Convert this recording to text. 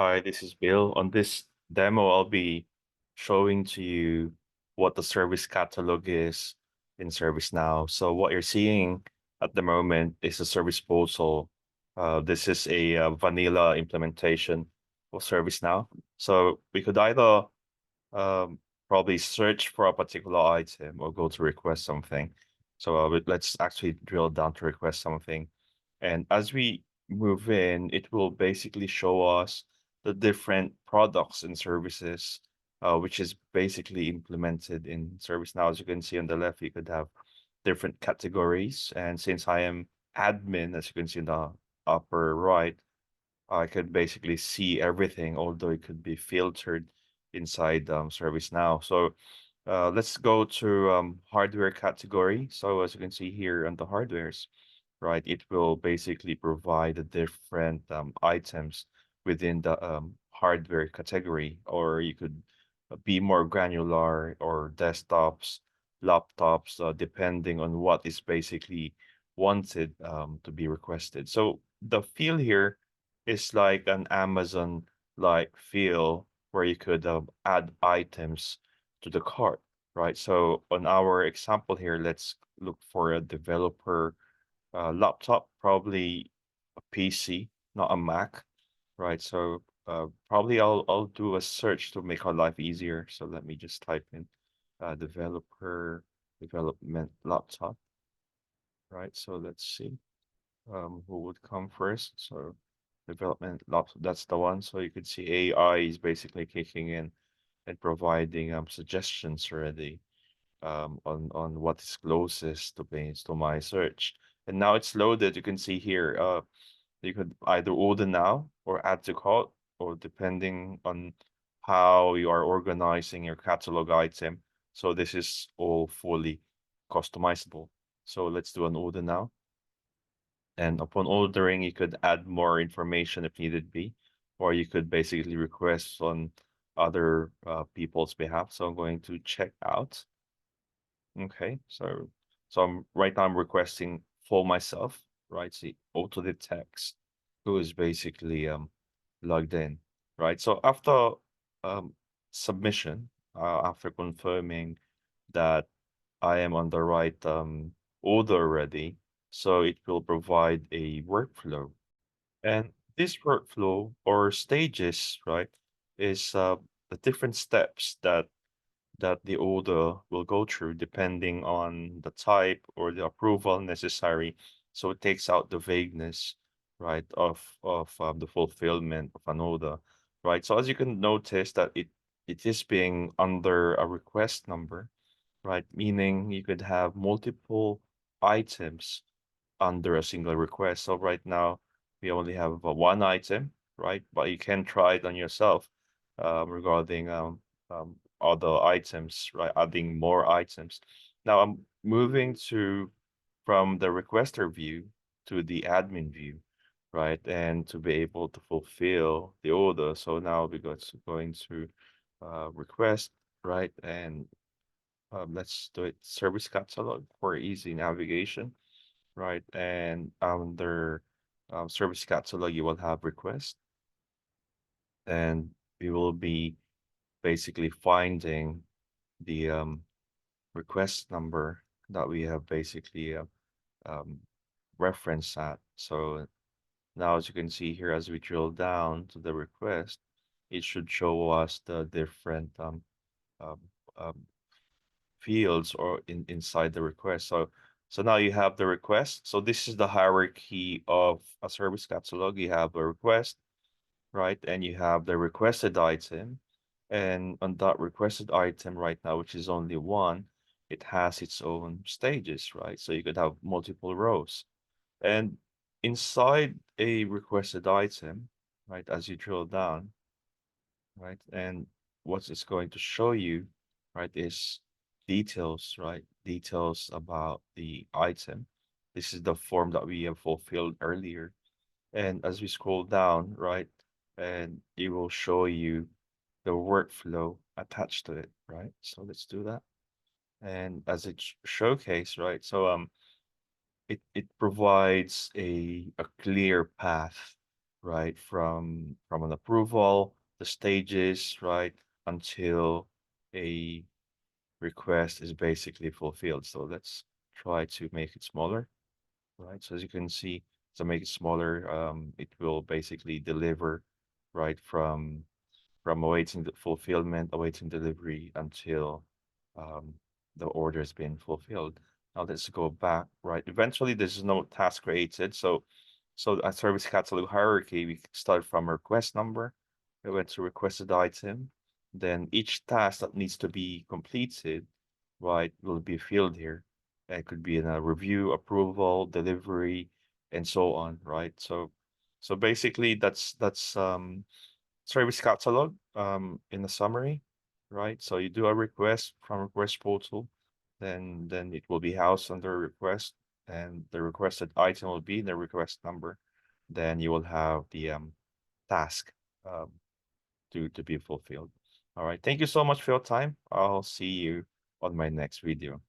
Hi, this is Bill. On this demo, I'll be showing to you what the service catalog is in ServiceNow. So what you're seeing at the moment is a service portal. This is a vanilla implementation of ServiceNow. So we could either um, probably search for a particular item or go to request something. So let's actually drill down to request something. And as we move in, it will basically show us the different products and services, which is basically implemented in ServiceNow. As you can see on the left, you could have different categories. And since I am admin, as you can see in the upper right, I could basically see everything, although it could be filtered inside ServiceNow. So let's go to hardware category. So as you can see here on the hardwares, right, it will basically provide the different items within the hardware category, or you could be more granular, or desktops, laptops, depending on what is basically wanted to be requested. So the feel here is like an Amazon like feel where you could add items to the cart, right? So on our example here, let's look for a developer laptop, probably a PC, not a Mac, right? So probably I'll do a search to make our life easier. So let me just type in developer development laptop, right? So let's see who would come first. So development laptop, that's the one. So you could see AI is basically kicking in and providing suggestions already on what is closest to base to my search. And now it's loaded. You can see here. You could either order now or add to cart, or depending on how you are organizing your catalog item. So this is all fully customizable. So let's do an order now. And upon ordering, you could add more information if needed be, or you could basically request on other people's behalf. So I'm going to check out. Okay, so right now I'm requesting for myself, right? See, auto detects who is basically logged in, right? So after um submission, after confirming that I am on the right order already, so it will provide a workflow. And this workflow or stages, right, is the different steps that the order will go through depending on the type or the approval necessary. So it takes out the vagueness, right, of the fulfillment of an order, right? So as you can notice that it is being under a request number, right? Meaning you could have multiple items under a single request. So right now we only have one item, right? But you can try it on yourself regarding other items, right? Adding more items. Now I'm moving to from the requester view to the admin view, right? And to be able to fulfill the order. So now we're going to request, right? And let's do it service catalog for easy navigation, right? And under service catalog, you will have request, and we will be basically finding the request number that we have basically um, referenced at. So now, as you can see here, as we drill down to the request, it should show us the different um, um, fields or inside the request. So now you have the request. So this is the hierarchy of a service catalog. You have a request, right? And you have the requested item. And on that requested item right now, which is only one, it has its own stages, right? So you could have multiple rows. And inside a requested item, right, as you drill down, right? And what it's going to show you, right, is details, right? Details about the item. This is the form that we have fulfilled earlier. And as we scroll down, right, and it will show you the workflow attached to it, right? So let's do that. And as it showcase, right? So it provides a clear path, right? From an approval, the stages, right, until a request is basically fulfilled. So let's try to make it smaller, right? So as you can see, to make it smaller, it will basically deliver right from awaiting the fulfillment, awaiting delivery until um, the order has been fulfilled. Now let's go back, right? Eventually, there's no task created. So a service catalog hierarchy, we start from request number. We went to requested item. Then each task that needs to be completed, right, will be filled here. It could be in a review, approval, delivery, and so on, right? So basically, that's service catalog in a summary, right? So you do a request from request portal, then it will be housed under request, and the requested item will be the request number. Then you will have the task um, to be fulfilled. All right. Thank you so much for your time. I'll see you on my next video.